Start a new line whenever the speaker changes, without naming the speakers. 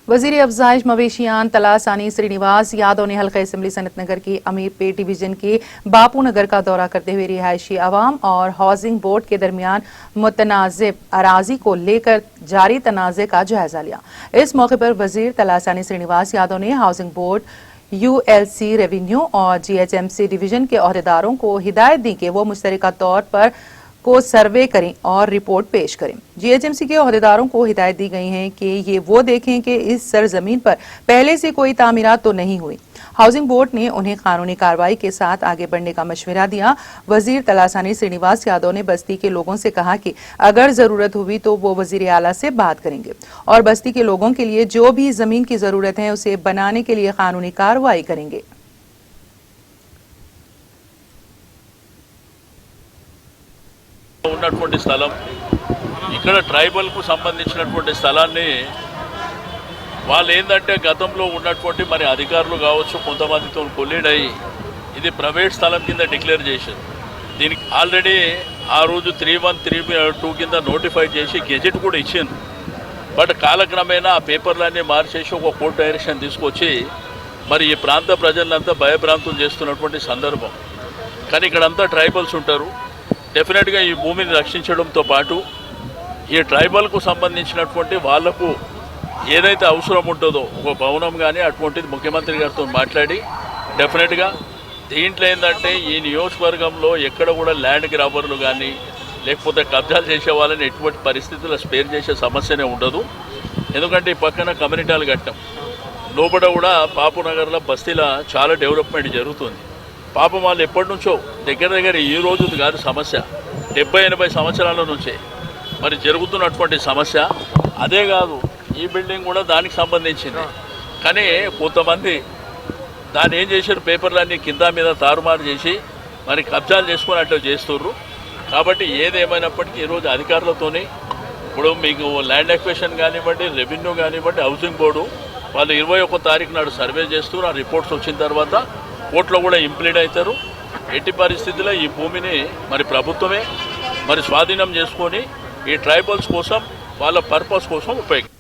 वजीर अफजाइश मवेशियान तलासानी श्रीनिवास यादव ने हल्का असम्बली सनतनगर की अमीरपेट डिवीजन के बापू नगर का दौरा करते हुए रिहायशी आवाम और हाउसिंग बोर्ड के दरमियान मुतनाज़िब अराजी को लेकर जारी तनाज़े का जायजा लिया। इस मौके पर वजीर तलासानी श्रीनिवास यादव ने हाउसिंग बोर्ड, यूएलसी, रेवेन्यू और जीएचएमसी डिवीजन के अहदेदारों को हिदायत दी कि वो मुश्तरका तौर पर को सर्वे करें और रिपोर्ट पेश करें। जीएचएमसी के अहदेदारों को हिदायत दी गई है कि ये वो देखें कि इस सरजमीन पर पहले से कोई तामीरात तो नहीं हुई। हाउसिंग बोर्ड ने उन्हें कानूनी कार्रवाई के साथ आगे बढ़ने का मशवरा दिया। वजीर तलासानी श्रीनिवास यादव ने बस्ती के लोगों से कहा कि अगर जरूरत हुई तो वो वजीर आला से बात करेंगे और बस्ती के लोगों के लिए जो भी जमीन की जरूरत है उसे बनाने के लिए कानूनी कार्रवाई करेंगे।
ఉన్నటువంటి స్థలం ఇక్కడ ట్రైబల్ కు సంబంధించినటువంటి స్థలాన్ని వాళ్ళు ఏందంటే గతంలో ఉన్నటువంటి మరి అధికారులు కావచ్చు కొంతమందితో కొలీడ్ అయ్యి ఇది ప్రైవేట్ స్థలం కింద డిక్లేర్ చేశారు। దీనికి ఆల్రెడీ ఆ రోజు 3132 కింద నోటిఫై చేసి గెజెట్ కూడా ఇచ్చారు। బట్ కాలక్రమేణా ఆ పేపర్లన్నీ మార్చేసి ఒక కోర్టు డైరెక్షన్ తీసుకొచ్చి మరి ఈ ప్రాంత ప్రజలంతా భయభ్రాంతులు చేస్తున్నటువంటి సందర్భం। కానీ ఇక్కడంతా ట్రైబల్స్ ఉంటారు। డెఫినెట్గా ఈ భూమిని రక్షించడంతో పాటు ఈ ట్రైబల్కు సంబంధించినటువంటి వాళ్లకు ఏదైతే అవసరం ఉంటుందో ఒక భవనం కానీ అటువంటిది ముఖ్యమంత్రి గారితో మాట్లాడి డెఫినెట్గా దీంట్లో ఏంటంటే ఈ నియోజకవర్గంలో ఎక్కడ కూడా ల్యాండ్ గ్రాబర్లు కానీ లేకపోతే కబ్జాలు చేసే వాళ్ళని ఎటువంటి పరిస్థితుల్లో స్పేర్ చేసే సమస్యనే ఉండదు। ఎందుకంటే ఈ పక్కన కమ్యూనిటీలు కట్టాం, లోపల కూడా బాపునగర్లో బస్తీలో చాలా డెవలప్మెంట్ జరుగుతుంది। పాపం వాళ్ళు ఎప్పటి నుంచో దగ్గర ఈ రోజు కాదు సమస్య, 70-80 సంవత్సరాల నుంచే మరి జరుగుతున్నటువంటి సమస్య అదే కాదు। ఈ బిల్డింగ్ కూడా దానికి సంబంధించింది, కానీ కొంతమంది దాన్ని ఏం చేశారు, పేపర్లన్నీ కింద మీద తారుమారు చేసి మరి కబ్జాలు చేసుకున్నట్టు చేస్తుర్రు। కాబట్టి ఏదేమైనప్పటికీ ఈరోజు అధికారులతోని ఇప్పుడు మీకు ల్యాండ్ ఎక్విజిషన్ కానివ్వండి, రెవెన్యూ కానివ్వండి, హౌసింగ్ బోర్డు వాళ్ళు 21వ తారీఖు నాడు సర్వే చేస్తూ ఆ రిపోర్ట్స్ వచ్చిన తర్వాత కోర్టులో కూడా ఇంప్లీడ్ అవుతారు। ఎట్టి పరిస్థితుల్లో ఈ భూమిని మరి ప్రభుత్వమే మరి స్వాధీనం చేసుకొని ఈ ట్రైబల్స్ కోసం వాళ్ళ పర్పస్ కోసం ఉపయోగించారు।